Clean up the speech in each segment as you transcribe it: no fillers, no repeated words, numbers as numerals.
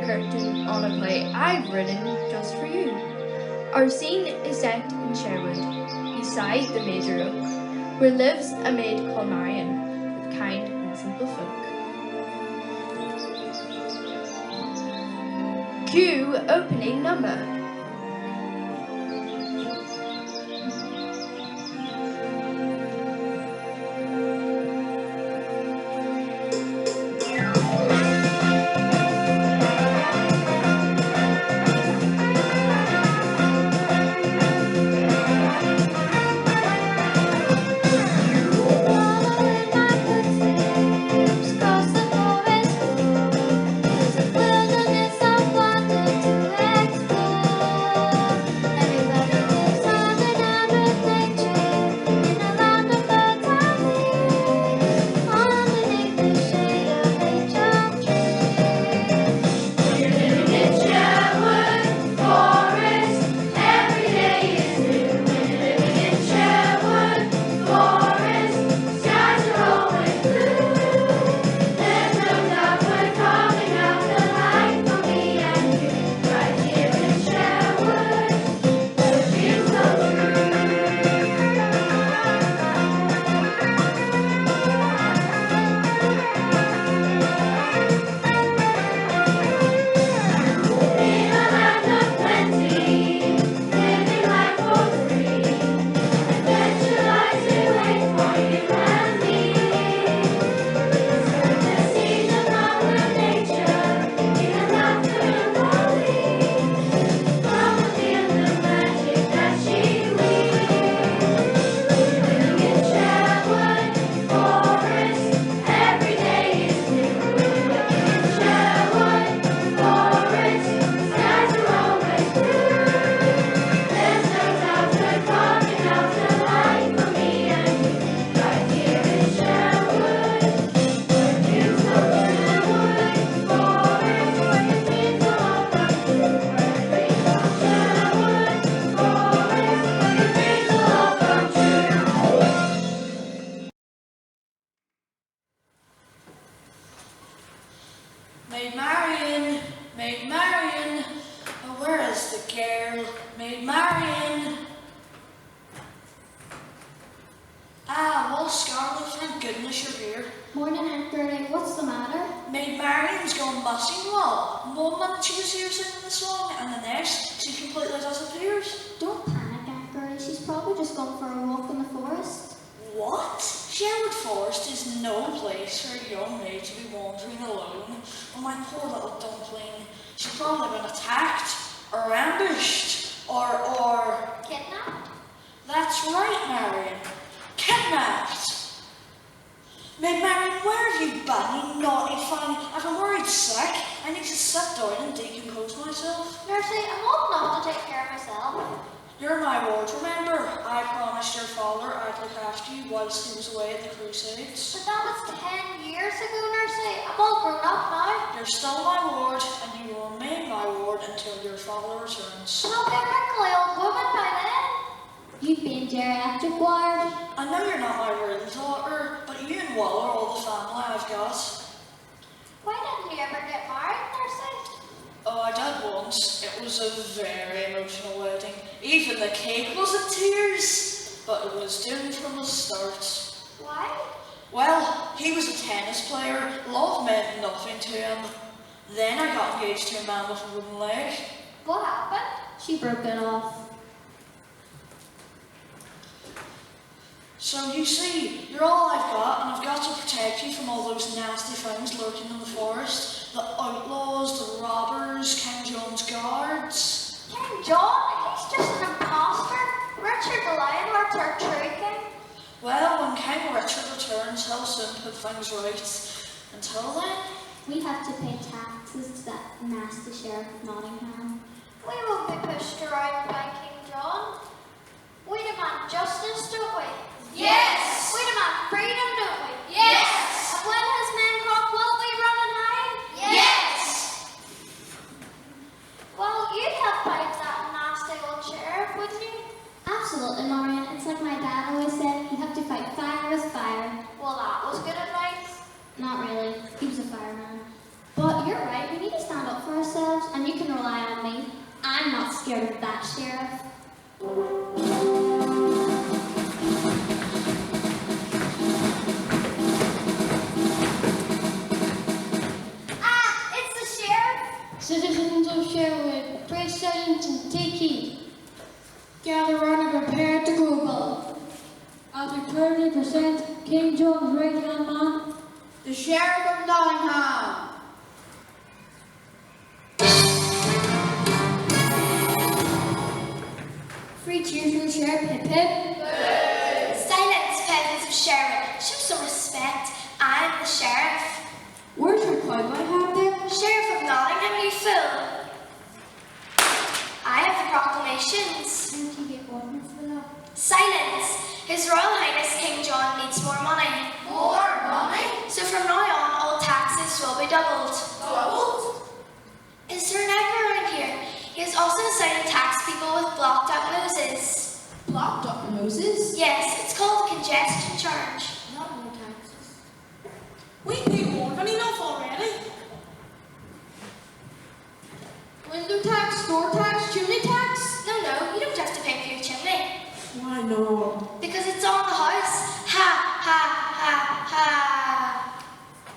curtain on a play I've written just for you. Our scene is set in Sherwood, beside the Major Oak, where lives a maid called Marion, with kind and simple folk. Cue opening number. Maid Marion, oh, where is the girl? Maid Marion. Ah, well, Scarlet, thank goodness you're here. Morning, Aunt Gertie. What's the matter? Maid Marion's gone missing. Well, one minute she was here singing the song, and the next she completely disappears. Don't panic, Aunt Gertie. She's probably just gone for a walk in the forest. What? Sherwood Forest is no place for a young maid to be wandering alone. Oh, my poor little dumpling. She's probably been attacked, or ambushed, or... Kidnapped? That's right, Marion. Kidnapped! Maid Marion, where have you been, you naughty thing? I've been worried sick. I need to sit down and decompose myself. Nursery, I'm old enough to take care of myself. You're my ward, remember? I promised your father I'd look after you whilst he was away at the Crusades. But that was 10 years ago, Nursery. I'm all grown up now. You're still my ward, and you will remain my ward until your father returns. And I'll be a wrinkly old woman by then. You've been geriatric ward. I know you're not my real daughter, but you and Will are all the family I've got. Why didn't you ever get married, Nursery? Oh, I did once. It was a very emotional wedding. Even the cake was in tears, but it was doomed from the start. Why? Well, he was a tennis player. Love meant nothing to him. Then I got engaged to a man with a wooden leg. What happened? She broke it off. So you see, you're all I've got, and I've got to protect you from all those nasty things lurking in the forest. The outlaws, the robbers, King John's guards. King John? He's just an imposter. Richard the Lionheart's our true king. Well, when King Richard returns, he'll soon put things right. Until then... We have to pay taxes to that nasty sheriff of Nottingham. We won't be pushed around by King John. We demand justice, don't we? Yes! We demand freedom, don't we? Yes! And when his men come, will we run and hide? Yes! Well, you'd help fight that nasty old sheriff, wouldn't you? Absolutely, Marion. It's like my dad always said, you have to fight fire with fire. Well, that was good advice. Not really. He was a fireman. But you're right, we need to stand up for ourselves. of that sheriff. Ah, it's the sheriff. Citizens of Sherwood, pray silence and take heed. Gather round and prepare to go about. As we proudly present King John's right-hand man, The Sheriff of Nottingham. three cheers for the sheriff, hip hip. Silence, peasants of Sherwood. Show some respect. I'm the sheriff. Where's your cowboy hat there? Sheriff of Nottingham, you fool. I have the proclamations. Can't you get one for that? Silence. His Royal Highness King John needs more money. More money? So from now on, all taxes will be doubled. Doubled? Is there an egg around here? He has also decided to tax people with blocked up noses. Blocked up noses? Yes, it's called a congestion charge. Not more taxes. We pay more than enough already. Window tax, door tax, chimney tax? No, you don't have to pay for your chimney. Why no? Because it's on the house. Ha, ha, ha, ha.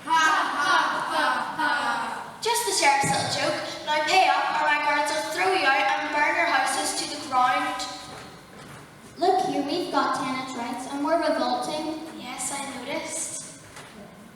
Ha ha ha ha. Just the sheriff's little joke. Now pay up or my guards will throw you out and burn your houses to the ground. Look here, we've got tenants' rights and we're revolting. Yes, I noticed.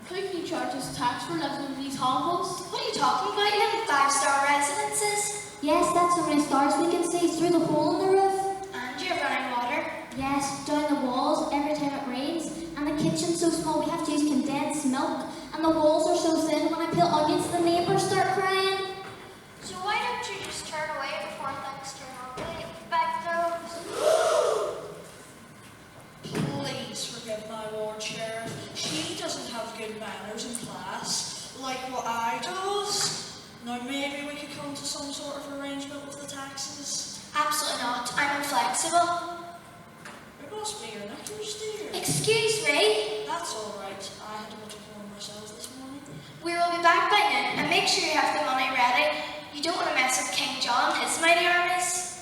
How can you charge us tax for living in these hovels? What are you talking about? You live in 5-star residences. Yes, that's how many stars we can see through the hole in the roof. And you're running water. Yes, down the walls every time it rains. And the kitchen's so small we have to use condensed milk. And the walls are so thin when I peel onions the neighbours start crying. So why don't you just turn away before things turn ugly? Back those. Please forgive my Lord Sheriff. She doesn't have good manners in class, like what I does. Now maybe we could come to some sort of arrangement with the taxes. Absolutely not. I'm inflexible. It must be your knickers, dear. Excuse me. That's all right. I had to go to one myself this morning. We will be back by noon, and make sure you have the money ready. You don't want to mess with King John and his mighty armies.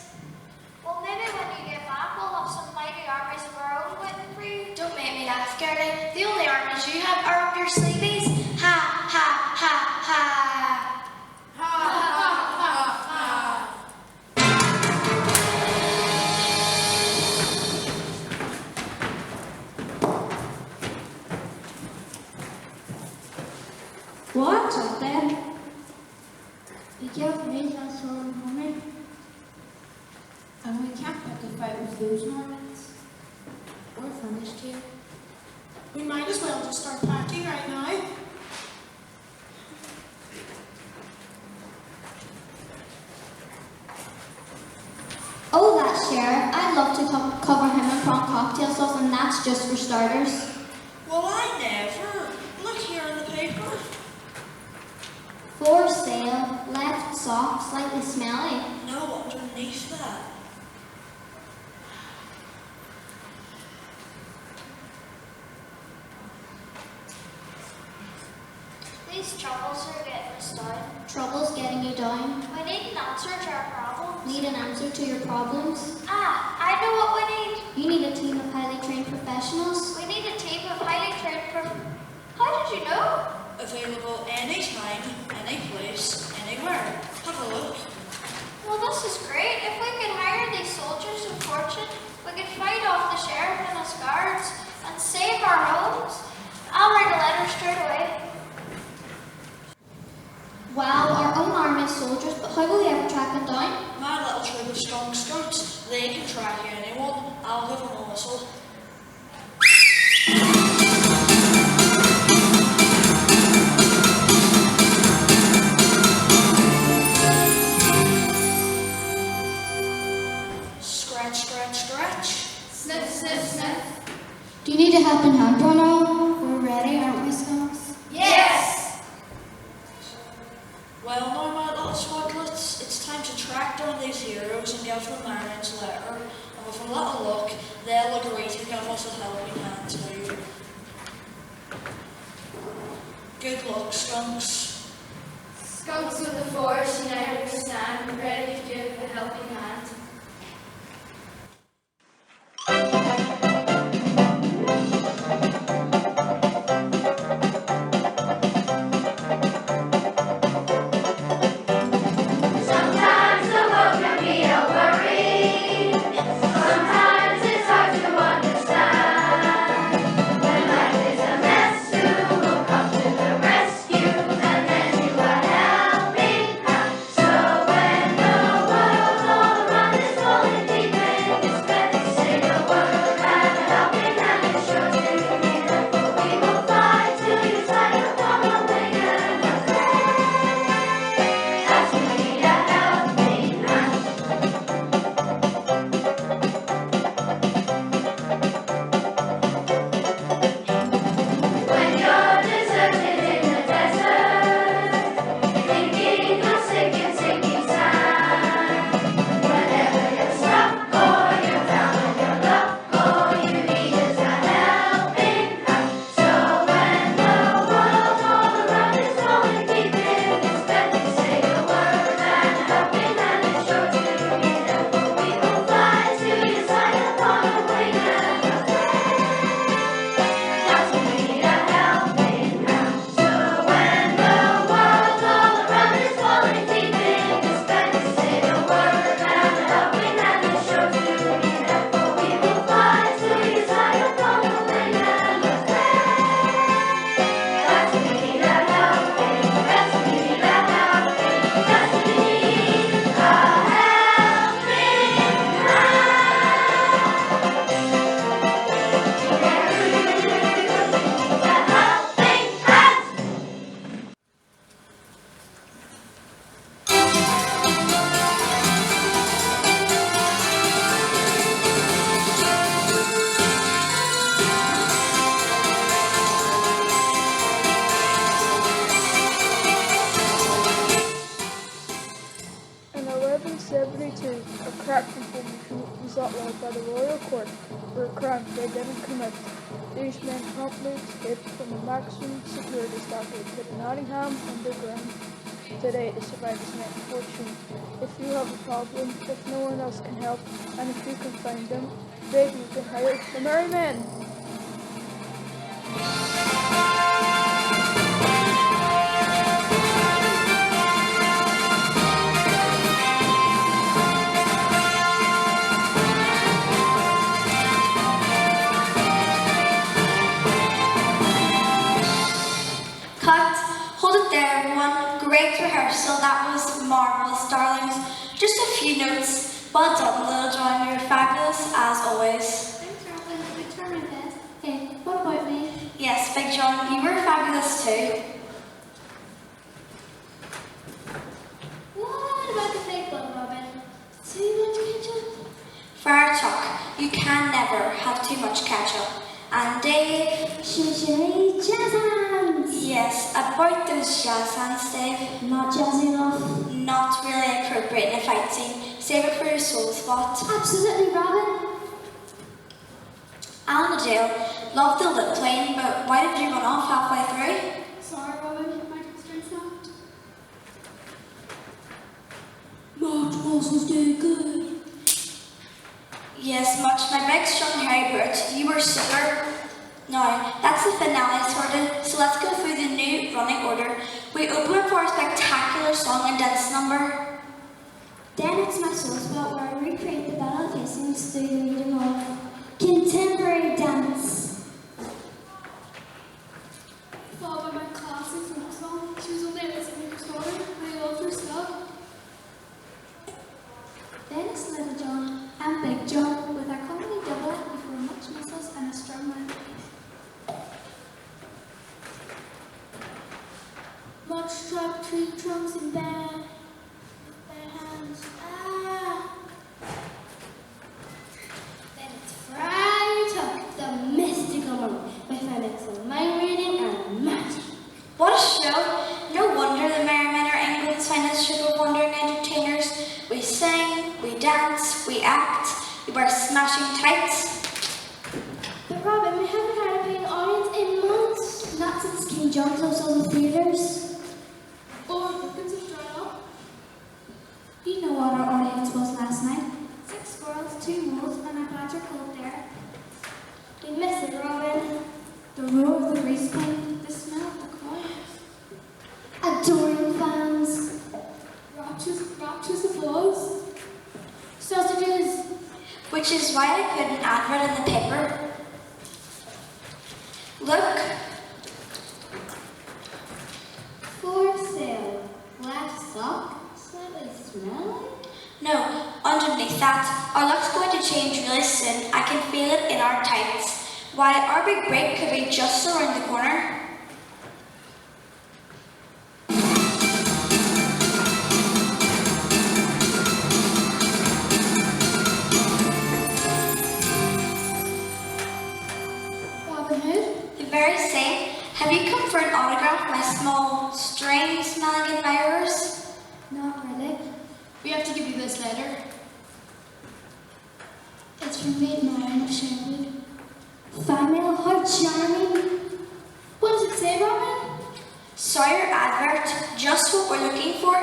Well, maybe when you get back, we'll have some mighty armies of our own waiting for you. Don't make me laugh, girlie. The only armies you have are up your sleeveys. Ha, ha, ha, ha. Ha ha ha ha. What's up there? You can't make that sort of money. And we can't pick a fight with those Normans. We're finished here. We might as well just start packing right now. Oh, that sheriff. I'd love to cover him in prawn cocktail sauce, and that's just for starters. Well, I never. Look here in the paper. For sale, left sock, slightly smelly. No, underneath that. These troubles are getting us down. Trouble's getting you down. We need an answer to our problems. Need an answer to your problems? Ah, I know what we need. You need a team of highly trained professionals. We need a team of highly trained How did you know? Available anytime, any place, anywhere. Have a look. Well, this is great. If we could hire these soldiers of fortune, we could fight off the sheriff and his guards and save our homes. I'll write a letter straight away. Wow, our own army of soldiers, but how will we ever track them down? My little troop of strong scouts, they can track anyone. I'll give them a whistle. Scratch, scratch, scratch. Sniff, sniff, sniff. Do you need a helping hand, Bruno? We're ready, aren't we, Skunks? Yes! Well, now, my little squadlets, it's time to track down these heroes and give them Marion's letter. And with a little luck, they'll agree to give us a helping hand too. Good luck, skunks. Skunks of the forest, united we stand, ready to give a helping hand. information was outlawed by the royal court for a crime they didn't commit. These men promptly escaped from a maximum security stockade to the Nottingham underground. Today, the survivors make a fortune. If you have a problem, if no one else can help, and if you can find them, maybe you can hire the merry men. Cut. Hold it there, everyone. Great rehearsal. That was marvellous, darlings. Just a few notes. Well done, Little John. You're fabulous as always. Thanks, Robin. I tried my best. Hey, what about me? Yes, Big John, you were fabulous too. What about the big one, Robin? Too much ketchup? Friar Tuck, you can never have too much ketchup. And Dave, Shimmy, jazz hands! yes, about those jazz hands, Dave. Not jazzy enough. Not really appropriate in a fight scene. Save it for your soul spot. Absolutely, Robin. Alan the Dale loved the lip playing, but why did you run off halfway through? Sorry, Robin. My distance snapped. March was doing good. Yes, much. My big strong hairy brute. You were super. Now, that's the finale sorted, so let's go through the new running order. We open with our spectacular song and dance number. Then it's my soul spot where I recreate the battle of Hastings through the medium of contemporary dance. Followed by my classic folk song. She was only a sister's daughter. I love her stuff. Then it's Little John and Big John with our comedy double before much muscles and a strong mind. Much drop tree trunks in bed. Bare hands. Ah! Then it's Friar Tuck, the mystical monk, with an excellent mind reading and magic. What a show! No wonder the Merry Men are England's finest troop of wandering entertainers. We sing, we dance, we act, we wear smashing tights. But Robin, we haven't had a paying audience in months. Not since King John closed all the theatres. Or Dickens is dried up. You know what our audience was last night? 6 squirrels, 2 wolves, and a badger cold there. We miss it, Robin. The roar of the grease paint, the smell of the coins. Adoring fans. Rapturous applause. Sausages. Which is why I put an advert in the paper. Look, For sale. Black sock. Slightly smelly. no, underneath that, our look's going to change really soon. I can feel it in our tights. Why, our big break could be just around the corner. Robin Hood. The very same. Have you come for an autograph, my small, strange-smelling admirers? Not really. We have to give you this letter. It's from Maid Marion of Sherwood. Female, how charming. What does it say, Robin? Saw your advert, just what we're looking for.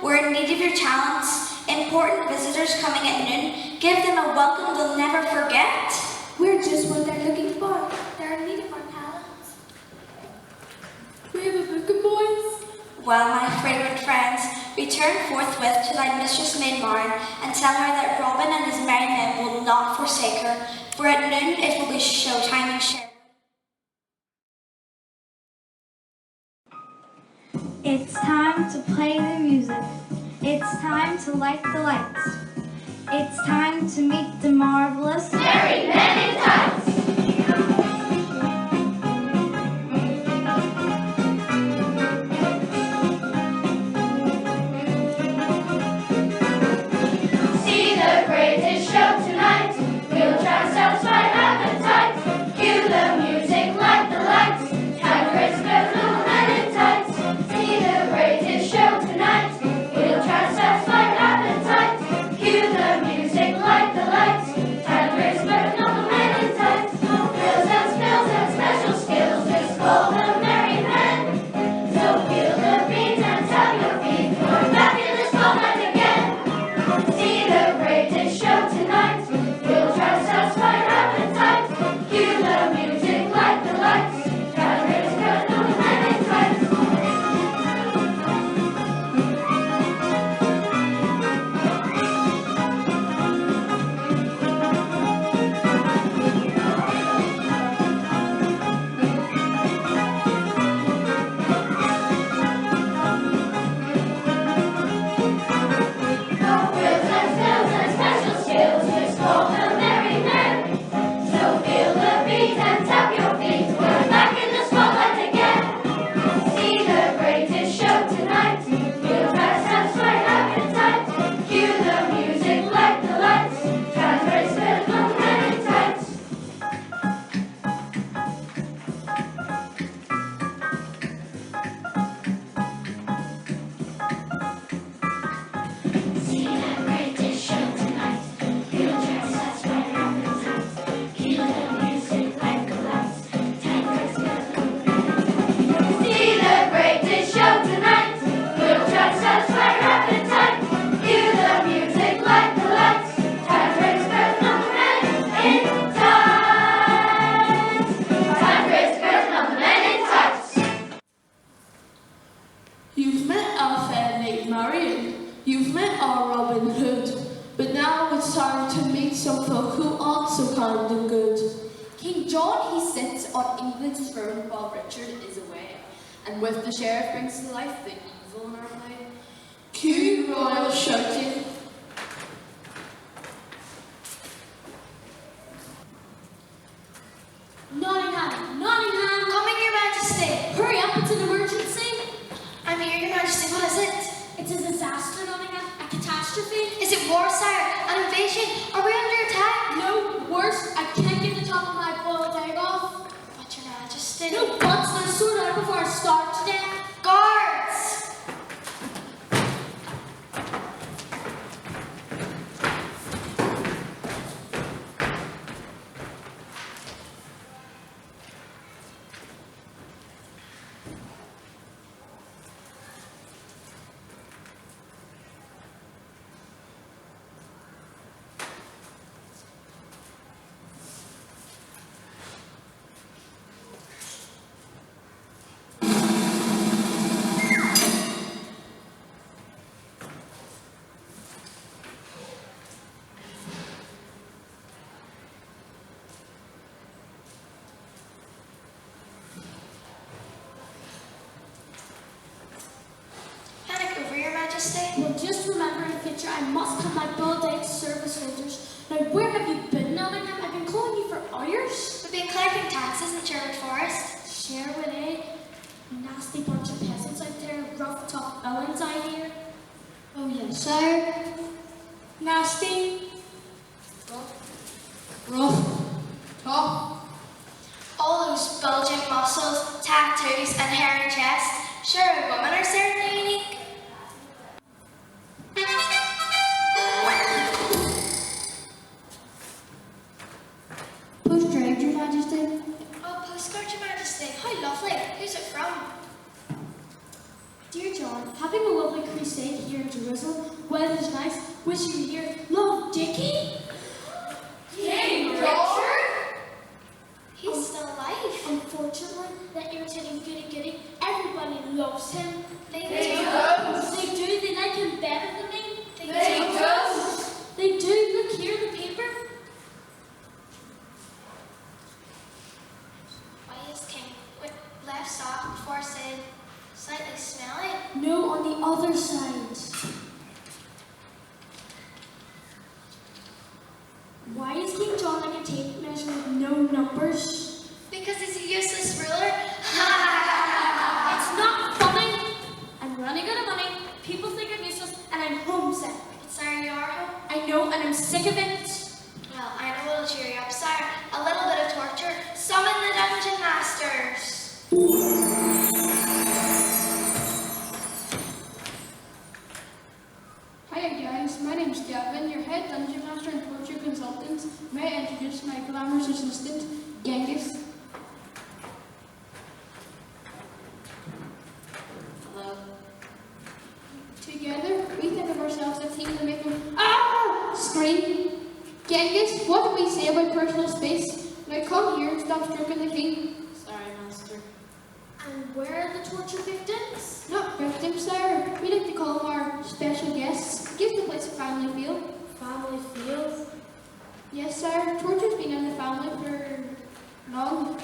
We're in need of your talents. Important visitors coming at noon. Give them a welcome they'll never forget. We're just what they're looking for. They're in need of our talents. We have a booking, boys. Well, my fragrant friends, return forthwith to thy mistress Maid Marion, and tell her that Robin and his merry men will not forsake her, for at noon it will be showtime in Sherwood. It's time to play the music. It's time to light the lights. It's time to meet the marvelous Merry Men in Tights! See the greatest show tonight. We'll try to satisfy appetite. Cue the music, light the lights. Time for Christmas, little men in tights. See the greatest show tonight. We'll try to satisfy appetite. Cue the music, light desire to meet some folk who aren't so kind and good. King John, he sits on England's throne while Richard is away, and with the sheriff brings to life the evil in our play. Cue royal shouting. Nottingham! Nottingham! Coming, Your Majesty. Hurry up, it's an emergency! I'm here, Your Majesty. What is it? It's a disaster, Nottingham. A catastrophe. Is it war, sire? An invasion? Are we under attack? No, worse, I can't get the top of my boiled egg off. But, Your Majesty. No buts, let's sort out before I start today. Guards! Well, just remember in future, I must have my boiled egg service holders. Now, where have you been, Nottingham? I've been calling you for hours. We've been collecting taxes in Sherwood Forest. Sherwood, eh? Nasty bunch of peasants out there, rough, tough villains, I hear. Oh yes, sire. Nasty. Rough. Tough. All those bulging muscles, tattoos, and hairy chests. Sure, women are certainly unique. Postgrad, Your Majesty. Oh, postcard, Your Majesty. How lovely. Who's it from? Dear John, having a lovely crusade here in Jerusalem. Weather's nice. Wish you were here. Love, Dickie. King Richard? He's still alive. Unfortunately, that irritating goody-goody, everybody loves him. They do. They do. They like him better than me. They do. They do. Look here in the paper. Why is King with left sock before saying slightly smelly? No, on the other side. Why is King John like a tape measure with no numbers? Because he's a useless ruler. It's not funny. I'm running out of money. People think I'm useless, and I'm homesick. But sire, you are home. I know, and I'm sick of it. Well, I know what'll cheer you up, sire. A little bit of torture. Summon the dungeon masters. Hiya guys, my name's Gavin, your head dungeon master and torture consultant. May I introduce my glamorous assistant, Genghis. Hello. Together, we think of ourselves as a team that make them scream. Genghis, what do we say about personal space? Now come here and stop stroking the king. Sorry, master. And where are the torture victims? Not victims, sire. We like to call them our special guests. Gives the place a family feel. Family field. Yes, sire. Torture's been in the family for long.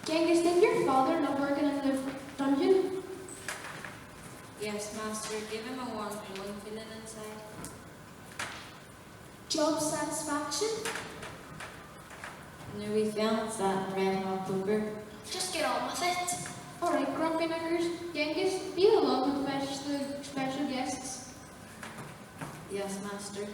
Genghis, did your father not working in the dungeon? Yes, master. Give him a warm feeling inside. Job satisfaction? No, we found that red hot poker. Just get on with it. Alright, grumpy knickers. Genghis, be along and fetch the special guests. Yes, master.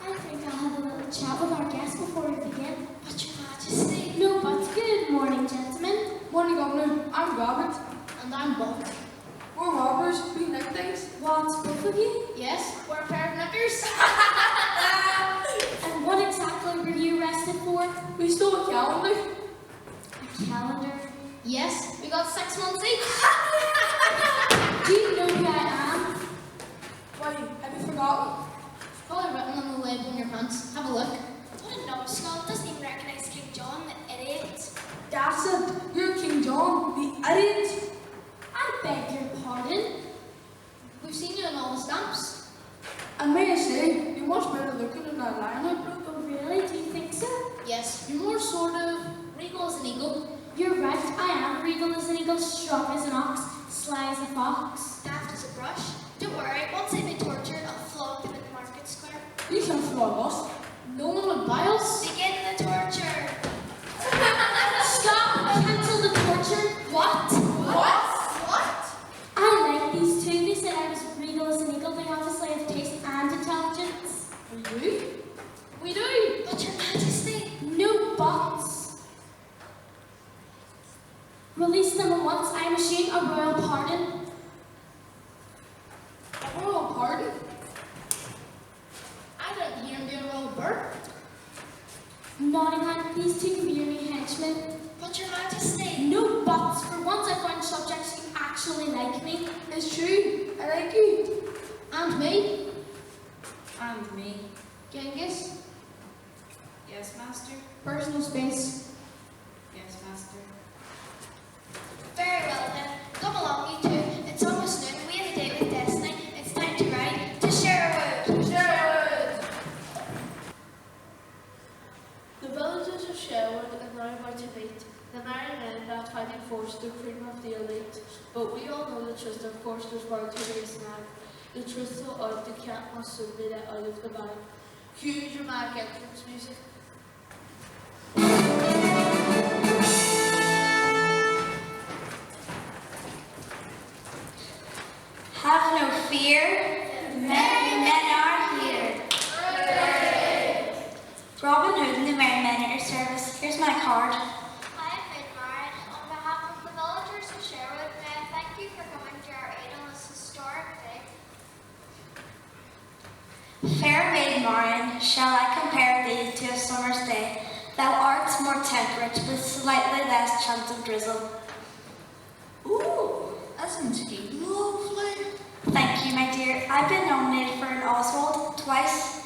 I think I'll have a little chat with our guests before we begin. But your majesty. No, but good morning, gentlemen. Morning, Governor. I'm Robert. And I'm Buck. We're robbers. We nick things. What, both of you? Yes, we're a pair of knickers. And what exactly were you arrested for? We stole a calendar. A calendar. Yes, we got 6 months each. Do you know who I am? Why, have you forgotten? Probably written on the label on your pants. Have a look. What a numbskull. Doesn't even recognise King John. John the idiot. That's it. You're King John, the idiot. I beg your pardon. We've seen you in all the stamps. And may I say, you're much better looking than that lion. Oh, really? Do you think so? Yes, you're more sort of regal as an eagle. You're right. I am regal as an eagle, strong as an ox, sly as a fox. Daft as a brush. Don't worry, once they've been tortured, I'll flog them in the market square. You can flog us. No one would buy us. Begin the torture. Stop! Cancel the torture. What? What? I like these two. They said I was regal as an eagle. They obviously have taste and intelligence. We do? We do. But your majesty. No buts. Release them at once. I am issuing a royal pardon. A royal pardon? I'd like to hear him do a royal bird. Nottingham, these two can be your new henchmen. But your majesty. No buts. For once I find subjects who actually like me. It's true. I like you. And me. And me. Genghis. Yes, master. Personal space. Yes, master. Very well then. Come along, you two. It's almost noon. We have a date with Destiny. It's time to ride to Sherwood. Sherwood! The villagers of Sherwood are now about to meet. The Marion men that fighting force, the cream of the elite. But we all know the truth, of course, there's bound to be a snag. The truth so out, the cat must soon be let out of the bag. Cue dramatic entrance music. Have no fear, the merry men are here. Robin Hood and the merry men at your service. Here's my card. I am Maid Marion. On behalf of the villagers of Sherwood, may I thank you for coming to our aid on this historic day. Fair maid Marion, shall I compare thee to a summer's day? Thou art more temperate, with slightly less chance of drizzle. Ooh, isn't he lovely? Thank you, my dear. I've been nominated for an Oswald twice.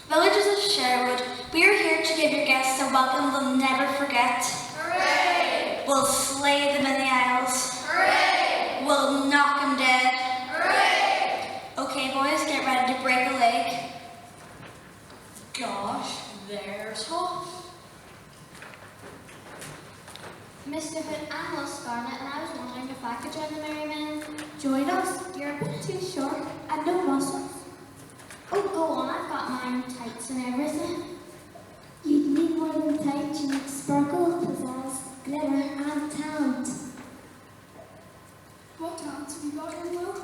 Villagers of Sherwood, we are here to give your guests a welcome they'll never forget. Hooray! We'll slay them in the aisles. Hooray! We'll knock them dead. Hooray! Okay, boys, get ready to break a leg. Gosh, there's hot. Mr. Hood, I'm Will Scarlet, and I was wondering if I could join the merry men. Join us? You're a bit too short and no muscles. Oh, go on, I've got my own tights and everything. You'd need more than tights. You need sparkle, pizzazz, glitter, and talent. What talents have you got here, Will?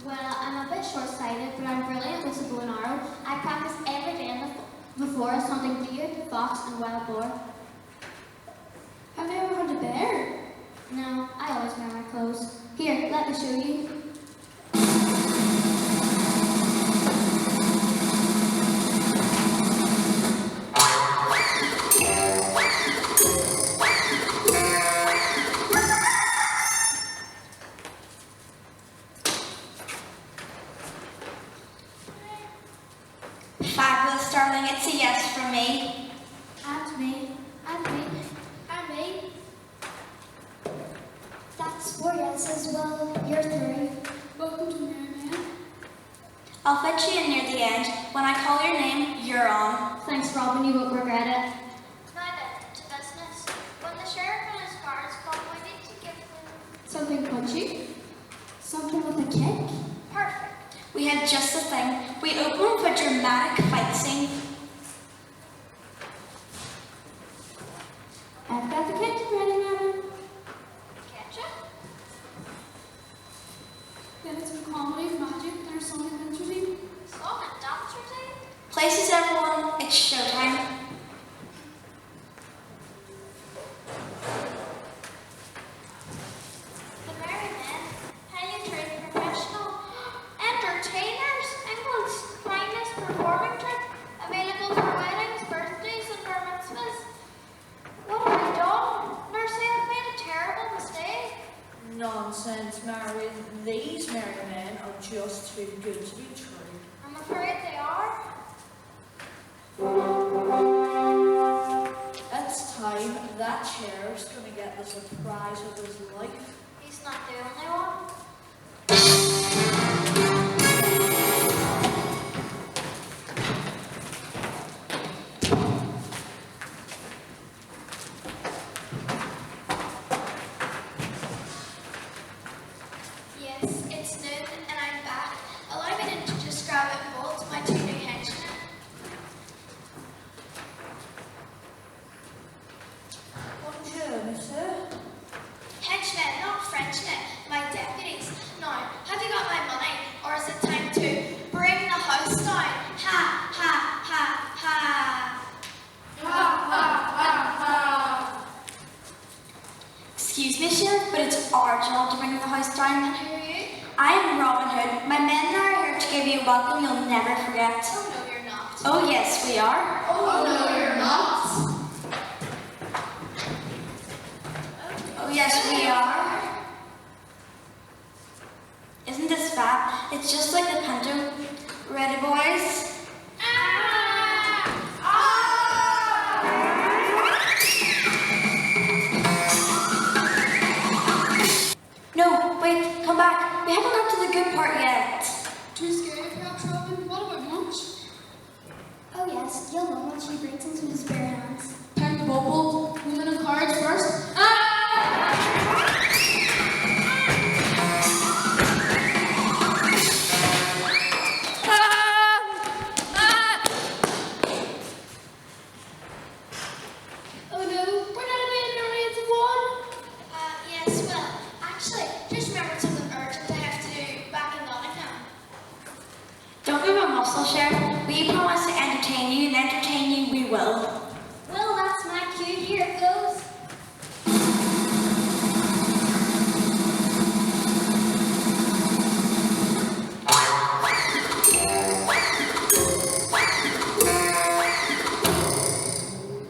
Well, I'm a bit short-sighted, but I'm brilliant with a bow and arrow. I practice every day in the forest hunting deer, fox, and wild boar. Have you ever had a bear? No, I always wear my clothes. Here, let me show you. Fabulous, darling. It's a yes from me. And me. And me. And me. That's 4 yeses. Well, you're 3. Welcome to Marion. I'll fetch you in near the end. When I call your name, you're on. Thanks, Robin. You won't regret it. Now then, to business. When the sheriff and his guards come, we need to give them... Something punchy? Something with a kick? Perfect. We had just the thing. We open with a dramatic fight scene. I've got the kick ready, Marion. Ketchup? Then it's a comedy of magic. There's some adventure. Song and dance routine? Places, everyone. It's showtime. The merry men, highly trained professional entertainers, England's finest performing troupe, available for weddings, birthdays, and bar mitzvahs. What have we done? Nursery, I've made a terrible mistake. Nonsense, Marion. These merry men are just too good to be true. I'm afraid they are. that sheriff's gonna get the surprise of his life. He's not the only one. Yes, it's noon and I'm back. Allow me to just grab it and bolt my two new henchmen. Bonjour, monsieur. Henchmen, not Frenchmen, my deputies. Now, have you got my money, or is it time to bring the house down? Ha, ha, ha, ha. Excuse me, Sheriff, but it's our job to bring the house down. And who are you? I am Robin Hood. My men and I are here to give you a welcome you'll never forget. Oh, no, you're not. Oh, yes, we are. Oh, no, you're not. Oh, yes, we are. Isn't this fab? It's just like the Pinto. Ready, boys? No, wait, come back. We haven't got to the good part yet. Too scared perhaps, Robin? What about lunch? Oh yes, you'll know once she breaks into his bare hands. Time to bubble. Women of cards first. Oh no, we're not in the raids of one. Yes, well, actually, just remembered something urgent I have to do back in Nottingham. Don't move a muscle, Sheriff. We promise to entertain you, and entertain you we will. Well, that's my cue. Here it goes.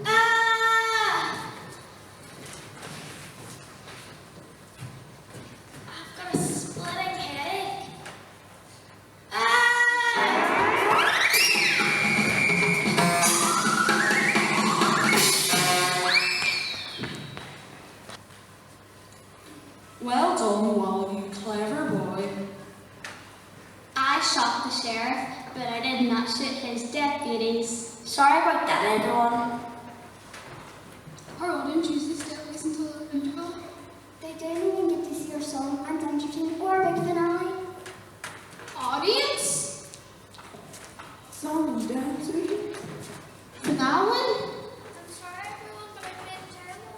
Ah! I've got a splitting headache. Well done, Wally, you clever boy. I shot the sheriff, but I did not shoot his deputies. Sorry about that, everyone. Our audience usually stay at least until the interval. They don't even get to see our song and entertain or big finale. Audience? Song and dancing. Finale? I'm sorry, everyone, but I've made a terrible.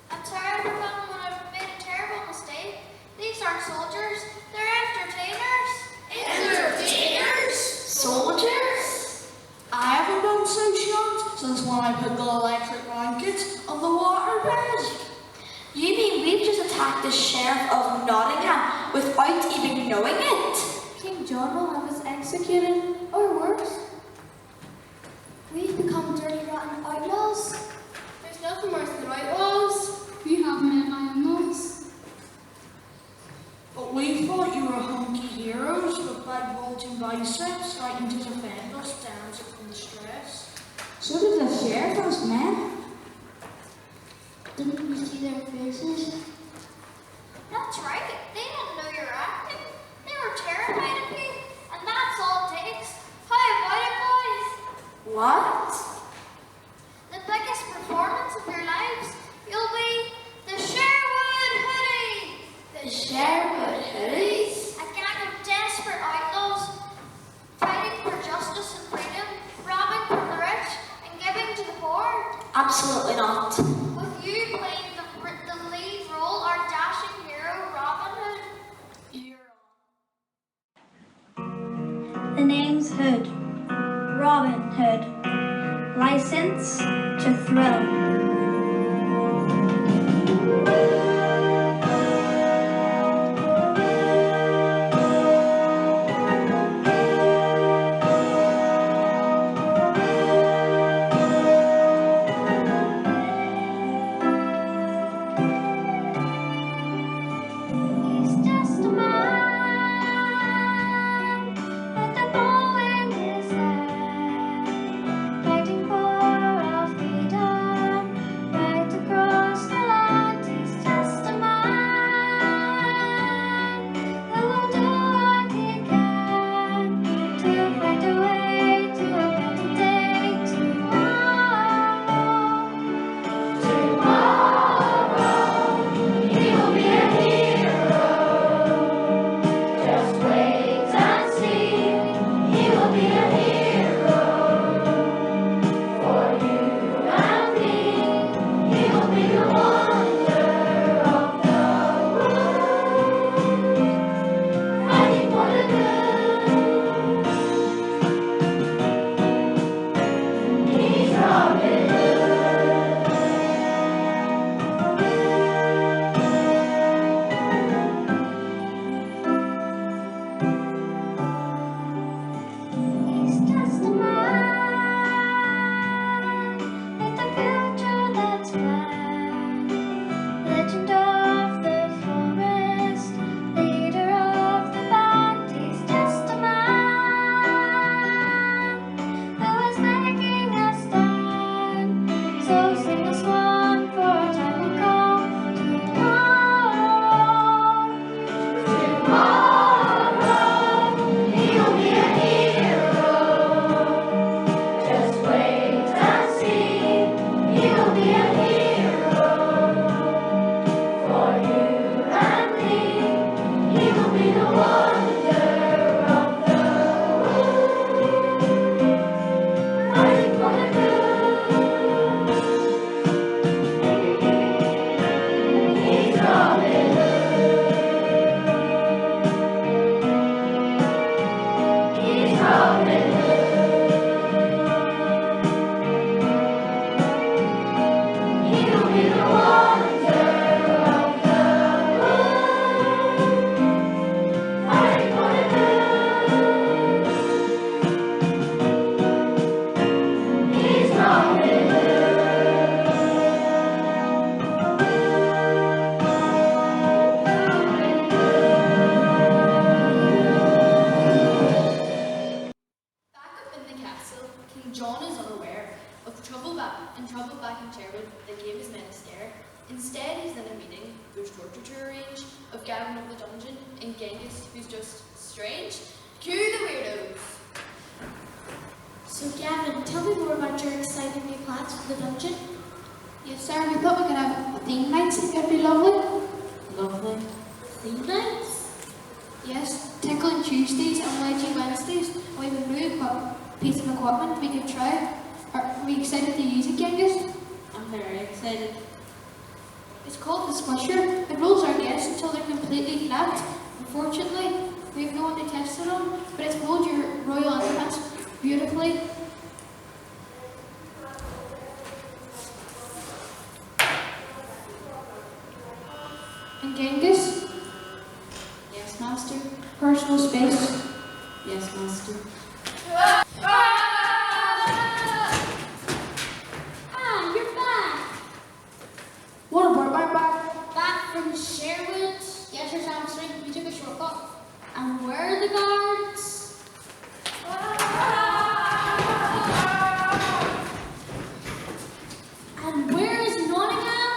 I'm sorry, everyone, but I've made a terrible mistake. These aren't soldiers; they're entertainers. Entertainers? Soldiers? I haven't been so shocked since when I put the electric blanket on the water bed. You mean we've just attacked the Sheriff of Nottingham without even knowing it? King John will have us executed, or worse. We've become dirty, rotten outlaws. There's nothing worse than outlaws. We have men animals. But we thought you were hunky heroes with big bulging biceps fighting to defend us dancing from the stress. So did the sheriff, those men. Didn't you see their faces? That's right. They didn't know you were acting. They were terrified of you, and that's all it takes. How about it, boys? What? The biggest performance of your lives. You'll be the Sherwood Hoodie. The Sherwood Hoodies? A gang of desperate outlaws fighting for justice and freedom, robbing from the rich, and giving to the poor. Absolutely not. With you playing the lead role, our dashing hero, Robin Hood. You're on. The name's Hood. Robin Hood. License to thrill. He's just a man with a bow in his hand, fighting for our freedom. Sherwood. Yes, your Nursery. We took a shortcut. And where are the guards? And where is Nottingham?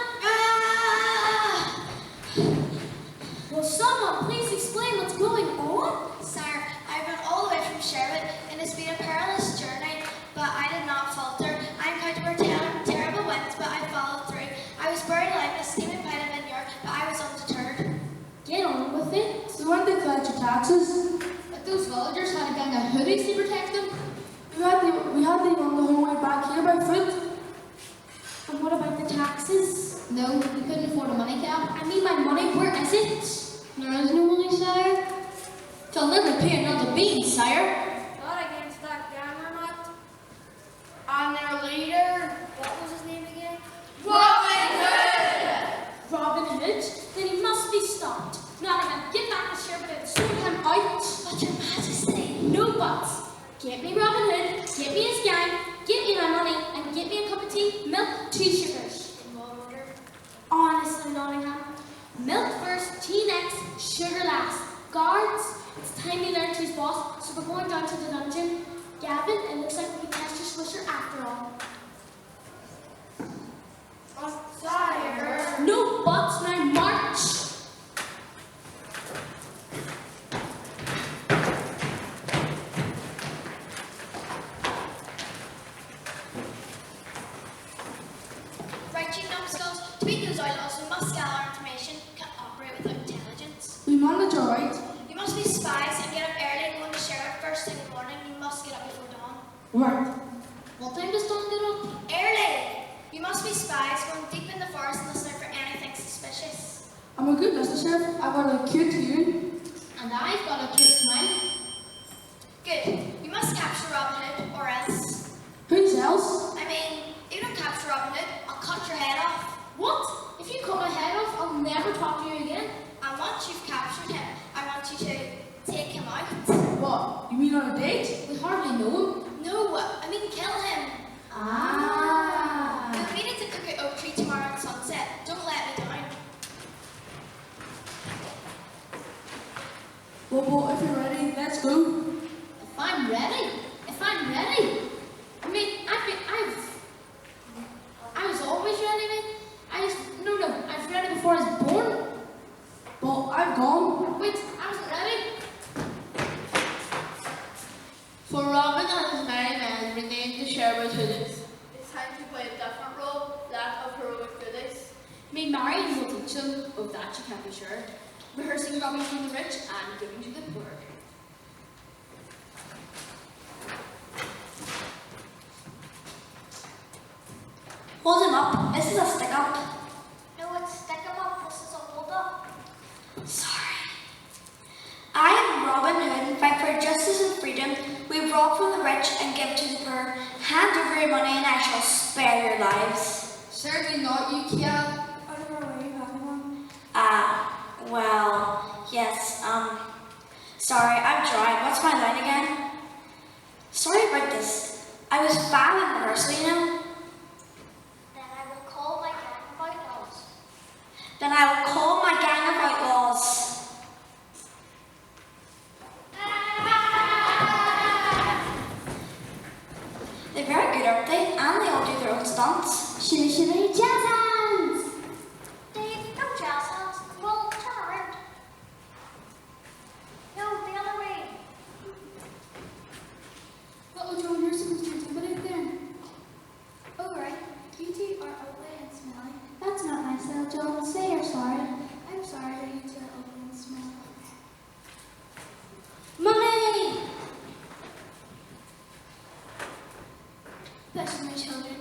Will someone please explain what's going on? Sire, I've run all the way from Sherwood, and it's been a perilous journey, but I did not falter. I encountered terrible winds, but I followed through. I was buried alive in a steaming pile of vineyard, but I was undeterred. Get on with it. So when they collect your taxes, But those villagers had a gang of hoodies to protect them. we had them on the whole way back here by foot. And what about the taxes? No, we couldn't afford a money cap. I need my money. Where is it? There is no money, sire. They'll never pay another bean, sire. Not against that Gammermut. And their leader, what was his name again? Robin Hood! Robin Hood? Then he must be stopped. Nottingham, get back to Sherwood and sort him out. But your majesty. No buts. Get me Robin Hood, get me his gang, get me my money, and get me a cup of tea, milk, 2 sugars. In what order? Honestly, Nottingham. Milk first, tea next, sugar last. Guards, it's time you learned who's boss, so we're going down to the dungeon. Gavin, it looks like we can test your swisher after all. Sire. No buts, now march! Right, you numbskulls. To beat those outlaws, we must gather information. Can't operate without intelligence. We manage all right. You must be spies and get up early and go into Sherwood first thing in the morning. You must get up before dawn. Right. What time does dawn get up? Early! You must be spies going deep in the forest and listening for anything suspicious. I'm a good listener, Sheriff. I've got a cute tune. And I've got a cute smile. Good. You must capture Robin Hood, or else. Who's else? I mean, if you don't capture Robin Hood, I'll cut your head off. What? If you cut my head off, I'll never talk to you again. And once you've captured him, I want you to take him out. What? You mean on a date? We hardly know him. No, I mean kill him. Ah. We'll meet at the Cookit Oak Tree tomorrow at sunset. Don't let me down. Well, if you're ready, let's go. If I'm ready. I mean, I was always ready, mate. I was ready before I was born. But I've gone. Wait, I wasn't ready. For Robin and his merry men renamed the Sherwood Hoodies. It's time to play a different role. Let Marion will teach them. Of that you can't be sure. Rehearsing robbing from the rich and giving to the poor. Hold him up. This is a stick up. No, it's stick 'em up. This is a hold up. Sorry. I am Robin Hood and fight for justice and freedom. We rob from the rich and give to the poor. Hand over your money and I shall spare your lives. Certainly not, you can't. Out of our way, everyone. Well, yes, sorry, I'm dry. What's my line again? Sorry about this. I was bad in rehearsal, you know. Then I will call my gang of outlaws. Then I will call my gang of outlaws. They're very good, aren't they? And they all do their own stunts. Shimmy, shimmy, jazz hands! Dave, no jazz hands. Well, turn around. No, the other way. Uh-oh, John, you're supposed to intimidate them. Oh, right. You two are ugly and smelly. That's not nice, little John. Say you're sorry. I'm sorry that you two are ugly and smelly. Money! Bless my children.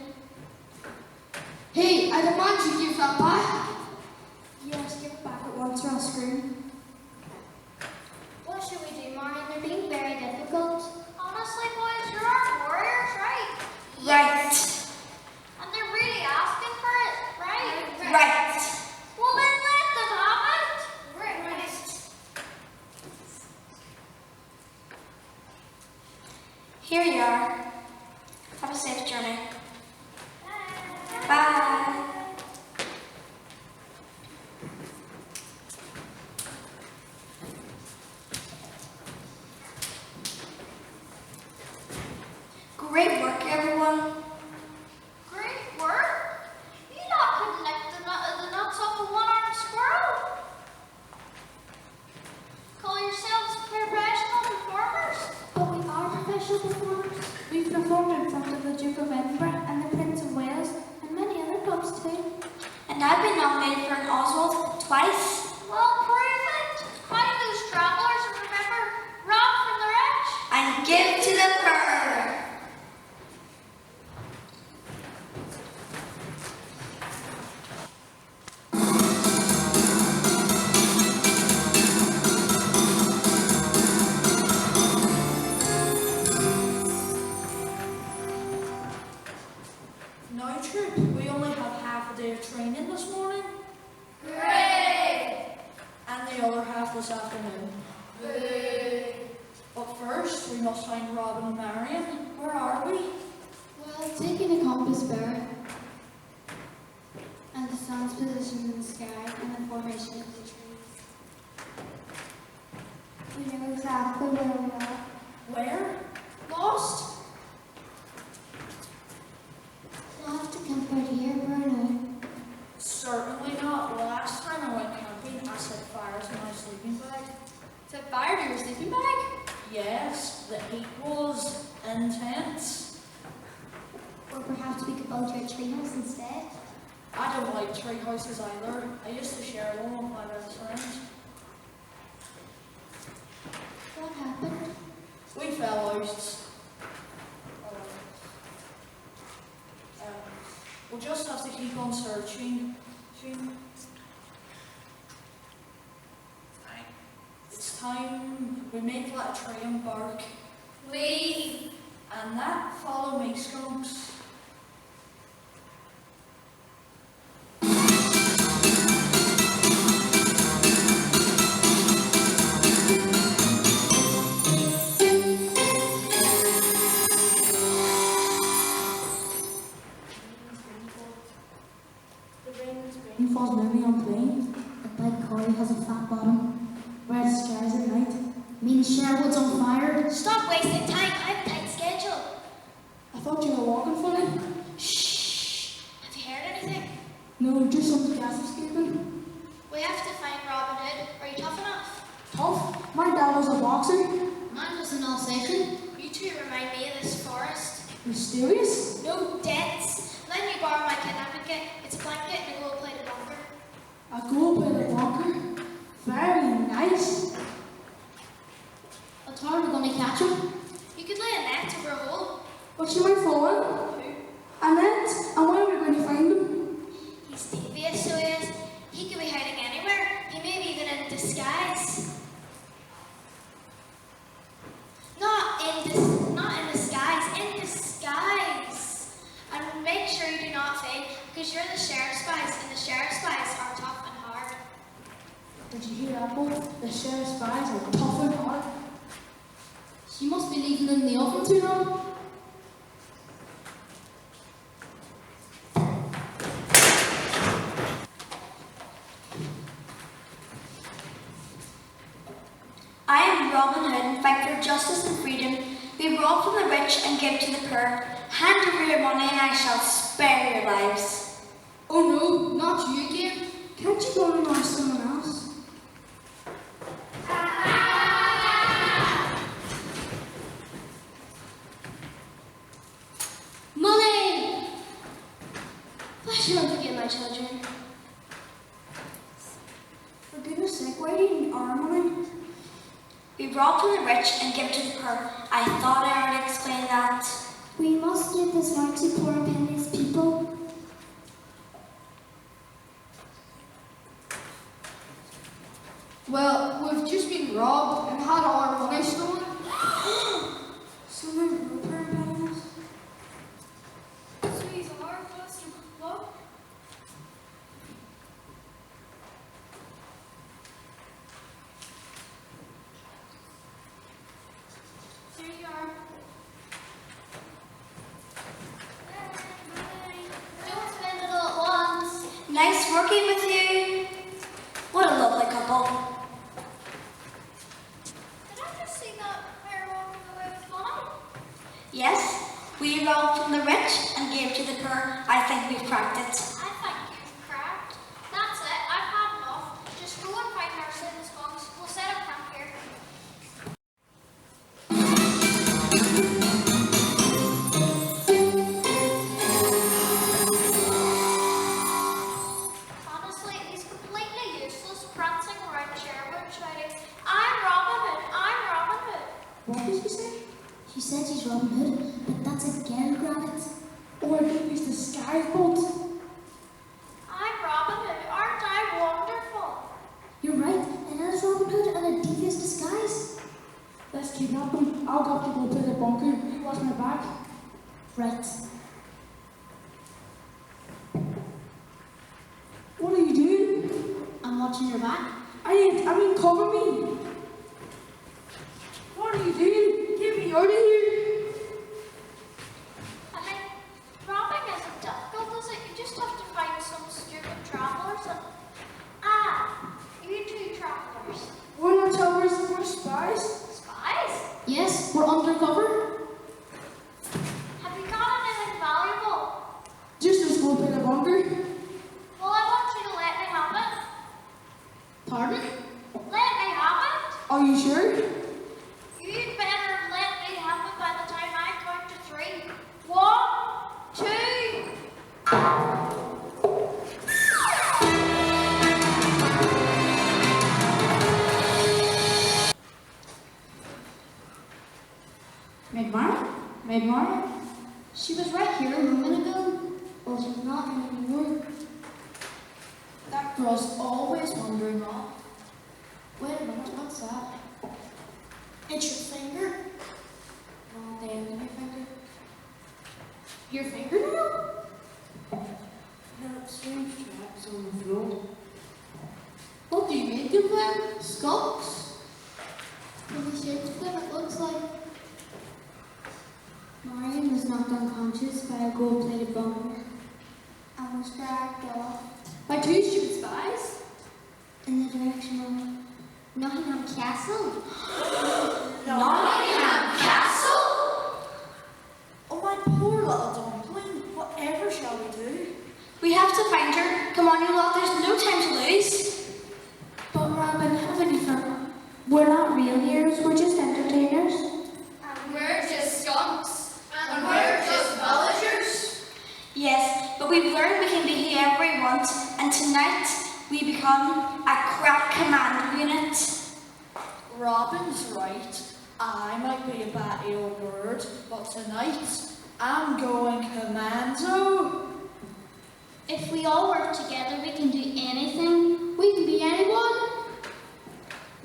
Hey, I demand you give that back. Yes, give it back at once or I'll scream. What should we do, Marion? They're being very difficult. Honestly, boys, you're our warriors, right? Right. And they're really asking for it, right? Right. Well, then let them have it. Right. Here you are. Have a safe journey. Bye. Great work, everyone. Great work. You lot could lick the nuts off a one-armed squirrel. Call yourselves professional performers. But we are professional performers. We've performed in front of the Duke of Edinburgh and the Prince of Wales and many other pubs too. And I've been nominated for an Oswald twice. Well, prove it. Find those travellers and remember, rob from the rich. And give to the poor. Now, troop, we only have half a day of training this morning. Hooray! And the other half this afternoon. But first, we must find Robin and Marion. Where are we? Well, taking a compass bearer and the sun's position in the sky and the formation of the trees. We know exactly where we are. Where? Lost? We'll have to camp out here, Bruno. Certainly not. Last time I went camping, I set fires in my sleeping bag. Set fire to your sleeping bag? Yes, the heat was intense. Or perhaps we could build your treehouse instead. I don't like tree houses either. I used to share one with my best friend. What happened? We fell out. We'll just have to keep on searching. It's time we make that tree and bark. Leave. And that follow me, skunks. Greenhaw's moving on plane. The bike Corey has a fat bottom. Red skies at night. Means Sherwood's on fire. Stop wasting time. I have a tight schedule. I thought you were walking funny. Shh. Have you heard anything? No, just some gas escaping. We have to find Robin Hood. Are you tough enough? Tough. My dad was a boxer. Mine was an Alsatian. You two remind me of this forest. Mysterious. No dense. Let me borrow my kidnapping kit. It's a blanket and a gold-plated locker. A gold-plated bunker. Very nice. But how are we going to catch him? You could lay a net over a hole. But she might fall in. And then, and where are we going to find him? He's devious, so he is. He could be hiding anywhere. He may be even in disguise. Not in disguise, in disguise. And make sure you do not fake, because you're the sheriff's spies, and the sheriff's spies are tough and hard. Did you hear that, boy? The sheriff's spies are tough and hard. She must be leaving in the oven too long. I am Robin Hood and fight for justice and freedom. We rob from the rich and give to the poor. Hand over your money and I shall spare your lives. Oh no, not you again. Can't you go and ask someone else? Money! Why should I forget my children? For goodness sake, why do you need our money? We rob from the rich and give to the poor. I thought I already explained that. We must give this right to poor and penniless people. Well, we've just been robbed and had all our money stolen. So they're real poor and penniless. Sweet, our first love. Here you are. Don't spend it all at once. Nice working with you. What a lovely couple. Did I just see that pair walking away with money? Yes, we robbed from the rich and gave to the poor. I think we've cracked it. I think you've cracked. That's it. I've had enough. Just go and find Nursery and the skunks. We'll set up camp here. Honestly, he's completely useless, prancing around Sherwood, shouting, "I'm Robin Hood! I'm Robin Hood!" What did she say? She said she's Robin Hood, but that's a girl granite. Oh, I think he's the skyboat. I'm Robin Hood. Aren't I wonderful? You're right, and that is Robin Hood in a devious disguise. Let's kidnap him. I'll go to go to the bunker. You watch my back. Right. What are you doing? I'm watching your back. I mean, cover me. What are you doing? Get me out of here. I mean, robbing isn't difficult, is it? You just have to find some stupid travellers and... you two travellers. We're not towers, we're spies. Spies? Yes, we're undercover. Have you got anything valuable? Just let's go to the bunker. Well, I want you to let me have it. Pardon? Let me have it? Are you sure? You'd better let me have it by the time I count to 3. 1, 2. Maid Marion? Maid Marion? She was right here a moment ago. Well, she's not anymore. That girl's always wandering off. Wait a minute, what's that? It's your finger. No, the end of your finger. Your fingernail? There are strange tracks on the floor. What do you make of them? Skunks? From the shape of them, it looks like. Marion was knocked unconscious by a gold-plated bunker and was dragged off By two stupid spies? in the direction of Nottingham Castle. Nottingham Castle? Oh, my poor little dumpling. Whatever shall we do? We have to find her. Come on, you lot, there's no time to lose. But Robin, haven't you forgotten? We're not real heroes, we're just entertainers. And we're just skunks. And we're just villagers. Yes, but we've learned we can be whoever we want, and tonight we become a crack commando unit. Robin's right. I might be a batty old bird, but tonight I'm going commando. If we all work together, we can do anything. We can be anyone.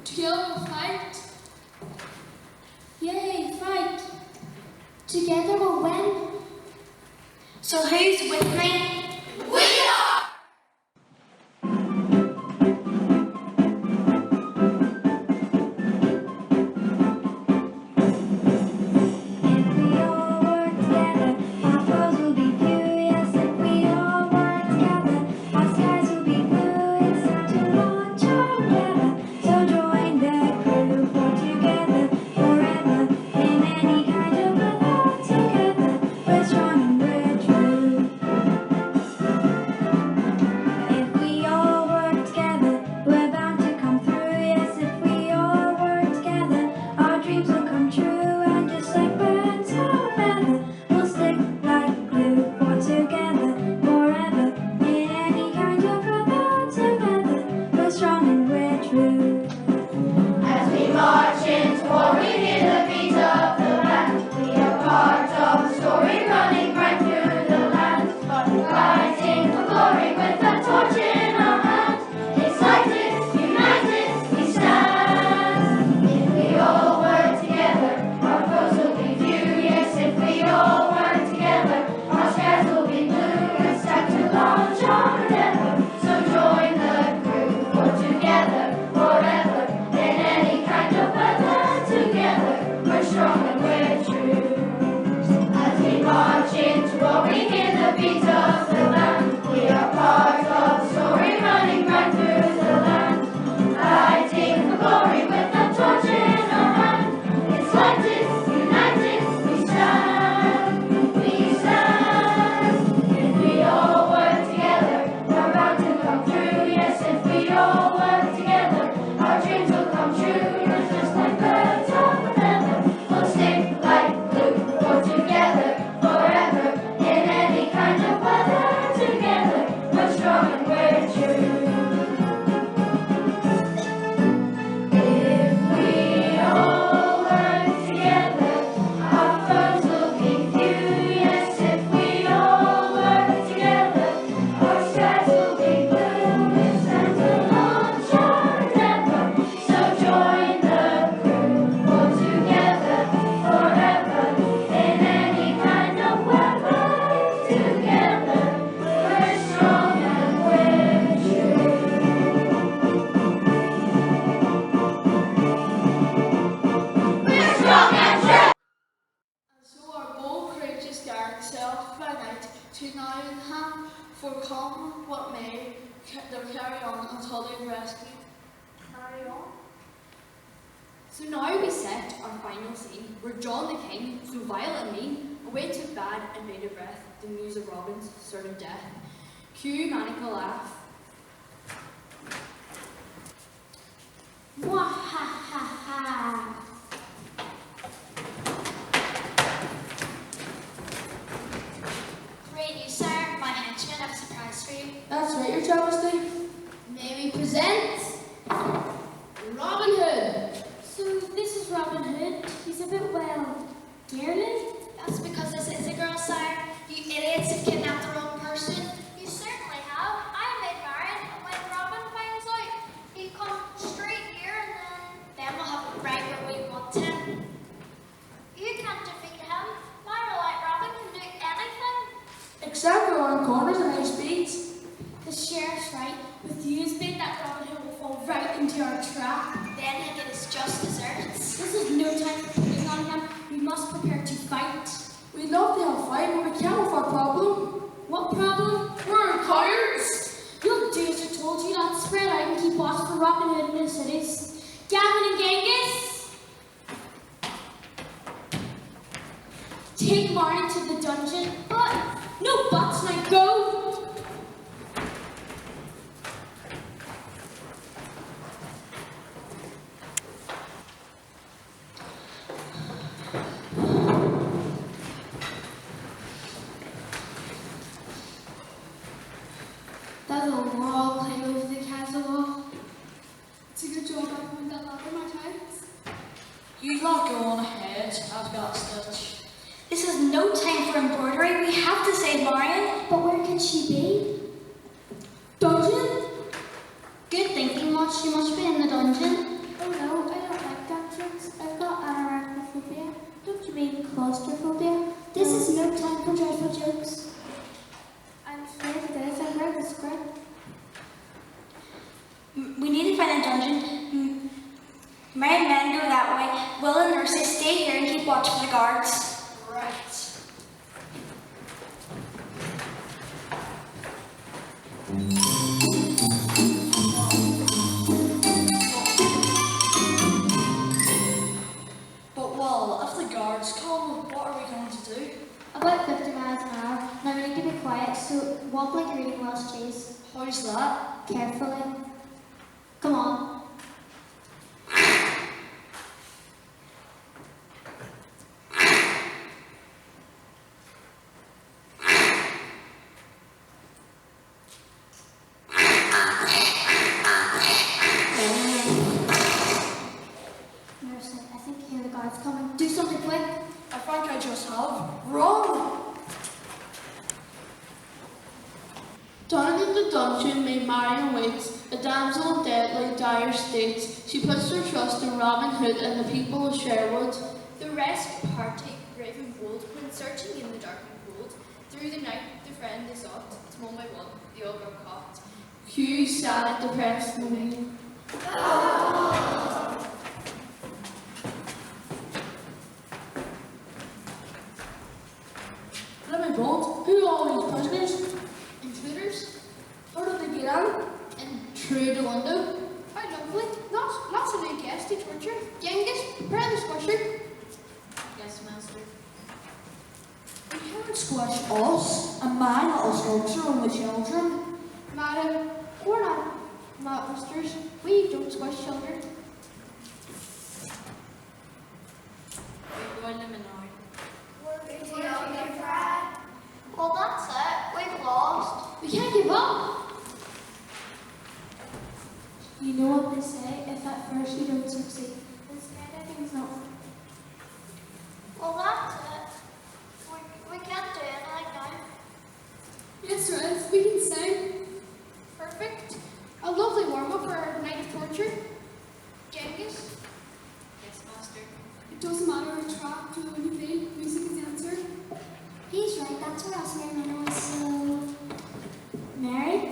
Together we'll fight. Yay, fight. Together we'll win. So who's with me? We are! For come what may, they'll carry on until they're rescued. Carry on. So now we set our final scene where John the King, so vile and mean, awaits with bad and bated breath the news of Robin's certain death. Cue maniacal laugh. Wah ha ha ha. Great news, sire. My henchmen have a surprise for you. That's right, Your Majesty. May we present Robin Hood. So this is Robin Hood. He's a bit, well, girly. That's because this is a girl, sire. You idiots have kidnapped the wrong person. You certainly have. I made Marion, and when Robin finds out, he'll come straight here, and then we'll have him right where we want him. You can't defeat him. Myra, like Robin, can do anything. Exactly around corners at high speeds. The sheriff's right. With you as bait, that Robin Hood will fall right into our trap. Then he'll get his just desserts. This is no time for putting on him. We must prepare to fight. We'd love to have a fight, but we can't with our problem. What problem? We're cowards. You'll do as I told you, not spread out and keep watch for Robin Hood in the cities. Gavin and Genghis! Take Marion to the dungeon. But, no buts, now go! That's a long climb over the canyon. You lot go on ahead, I've got a stitch. This is no time for embroidery. We have to save Marion. But where can she be? Dungeon? Good thinking, Maud. She must be in the dungeon. Oh no, I don't like dungeons. I've got arachnophobia. Don't you mean claustrophobia? This is no time for dreadful jokes. I'm sure it is. I heard the script. We need to find a dungeon. Marion men go that way. Will and Nursery stay here and keep watch for the guards. Right. But well, if the guards come, what are we going to do? About 50 miles an hour. Now we need to be quiet, so walk like you're eating Welsh cheese. How's that? Carefully. Come on. Nurse, I think you hear the guards coming. Do something quick. I think I just have. Run! Down in the dungeon may Marion waits, a damsel in deadly dire state. She puts her trust in Robin Hood and the people of Sherwood. The rest party, brave and bold, went searching in the dark and cold. Through the night, the friend they sought, till one by one, they all got caught. Hugh sad, depressed, moaning. Let me vote. Who are all these prisoners? Intruders, How did they get in? and through the window. How lovely, lots of new guests to torture. Youngest, where are the squisher? Yes, master. You can't squish us and my little sculpture on the children. Madam, we're not monsters. We don't squish children. We're going to Menard. Well, that's it. We've lost. We can't give up. You know what they say, if at first you don't succeed, instead everything's not. Well, that's it. We can't do anything now. Yes, Rose, we can sing. Perfect. A lovely warm-up for our night of torture. Genghis? Yes, master. It doesn't matter which track to the play. Music is the answer. He's right, that's where else Mary Manor was so. Mary?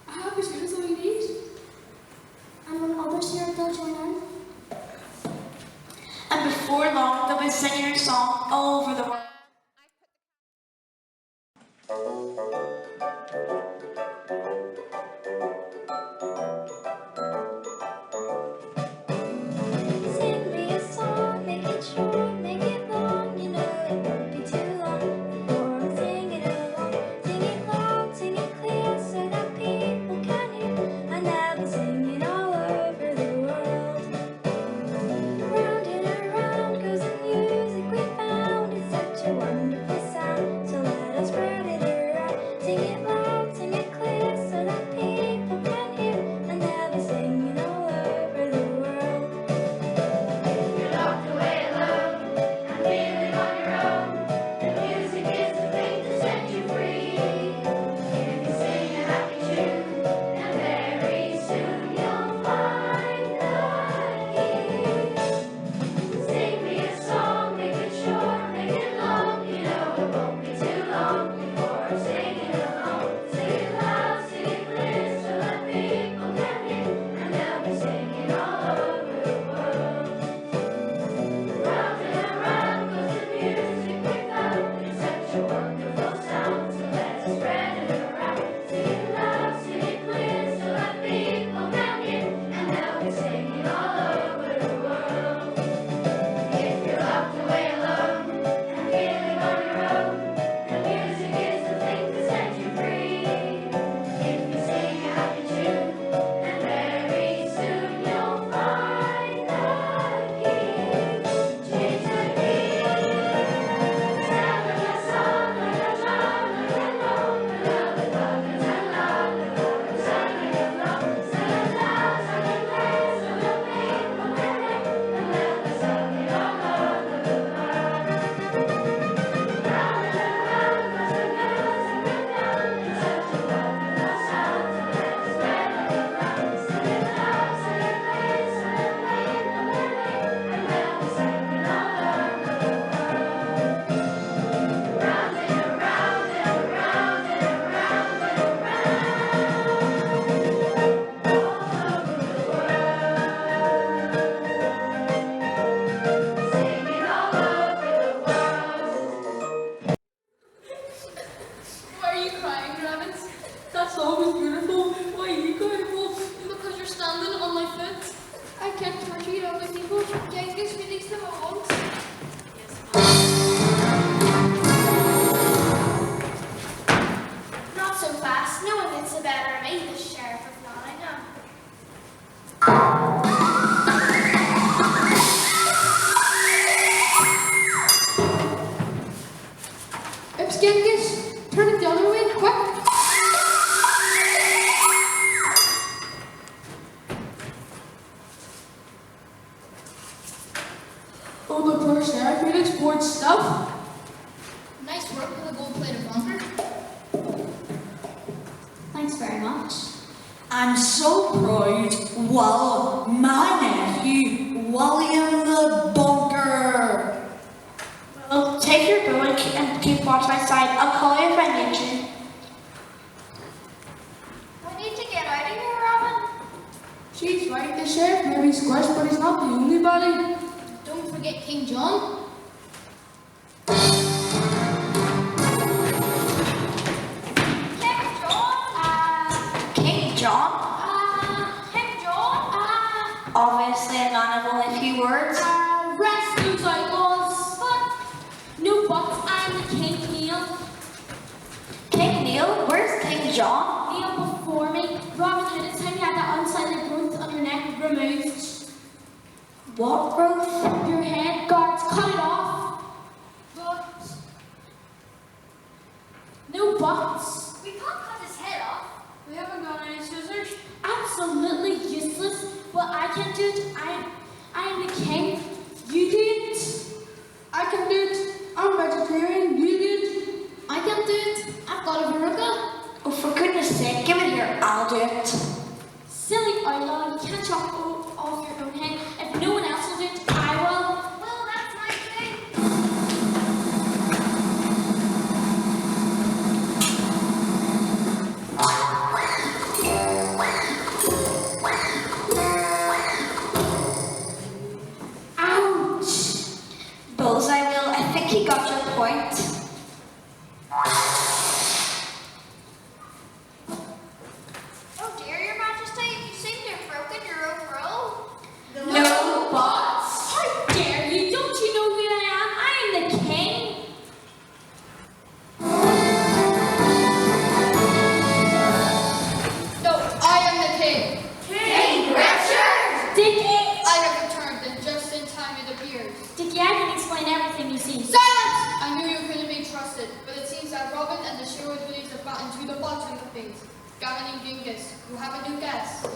I have your students all you need. And when others hear it, they'll join in. And before long, they'll be singing our song all over the world. Sing me a song, make it short, make it long. You know it won't be too long before I'm singing along. Sing it loud, sing it clear, so that people can hear. And I'll be singing all over the world. Round and around goes the music we found. It's such a wonderful sound, so let us spread it around. song is beautiful. Why are you going home? Because you're standing on my foot. I can't torture other people. Genghis release them at once. Not so fast. No one gets the better of me, the Sheriff of Nottingham. Oops, Genghis. Turn it the other way, quick. Oh, the poor sheriff made export stuff. Nice work with a gold-plated bunker. Thanks very much. I'm so proud. Well, my nephew, William the Bunker. Well, take your bow and keep watch my side. I'll call you if I need you. We need to get out of here, Robin. She's right, the sheriff may be squished, but he's not the only body. Don't forget King John. King John? King John? King John? Obviously, a man of only a few words. Rest those outlaws. But no buts, I'm the King Neil. King Neil? Where's King John? Neil before me. Robin Hood, it's time you had that unsightly growth on your neck removed. What growth? Your head, guards, cut it off. But No buts. we can't cut his head off. We haven't got any scissors. Absolutely useless. But I can't do it. I am the king. You do it. I can do it. I'm vegetarian. You do it. I can't do it. I've got a verruca. Oh, for goodness sake, give it here. I'll do it. Silly outlaw, you can't chop off your own head. If no one else will do it, I will. Well, that's my thing. Ouch! Bullseye, Will. I think he got your point. Oh dear, Your Majesty, you seem to have broken your own rule. No buts. How dare you? Don't you know who I am? I am the king. No, I am the king. King Richard! Dickie! I have returned, and just in time it appears. Dickie, I can explain everything you see. Silence! I knew you couldn't be trusted, but it seems that Robin and the Sherwood Hoodies have gotten to the bottom of things. Gavin and Genghis, you have a new guest.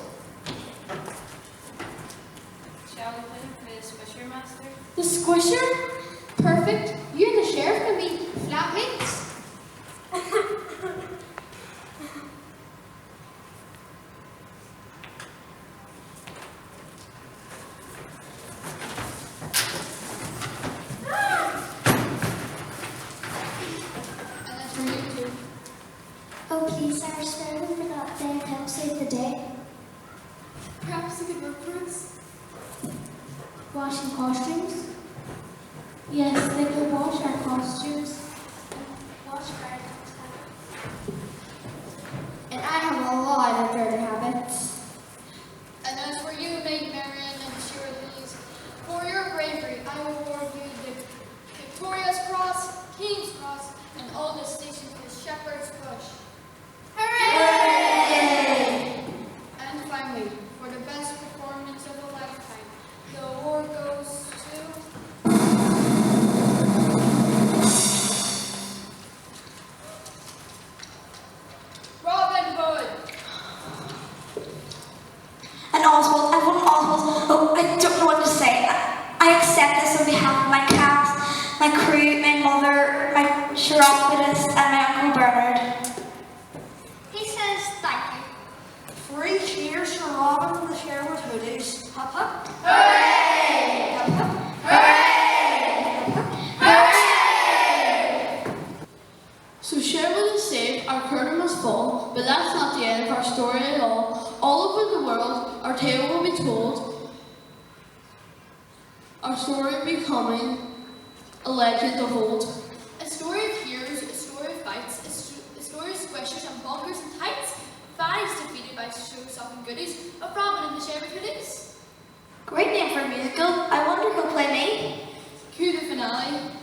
Shall we put him for the Swisher Master? The squisher? Perfect. You and the sheriff can be flatmates. And that's for you too. Oh, please, Sarah, spare them for that day to help save the day. Perhaps you could work for us? Washing costumes? Yes, they will wash our costumes. Wash our and I have a lot of dirty habits. And as for you, Maid Marion and Sherwood Hoodies, for your bravery, I will award you the Victoria's Cross, King's Cross, and all the stations for Shepherd's Bush. Hooray! And finally, for the best performance of a lifetime, the award goes to Robin Hood. And Oswald, everyone Oswald. Oh, I don't know what to say. I accept this on behalf of my cast, my crew, my mother, my chiropodist, and my Uncle Bernard. He says thank you. 3 cheers for Robin and the Sherwood Hoodies. Hup hup. Hooray! Hup hup. Hooray! Hooray! So Sherwood is saved, our curtain must fall, but that's not the end of our story at all. All over the world, our tale will be told, our story becoming a legend of old. A story of heroes, a story of fights, a story of squishers and bunkers and tights, and goodies of Robin and the Sherwood Hoodies. Great name for a musical. I wonder who'll play me. Cue the finale.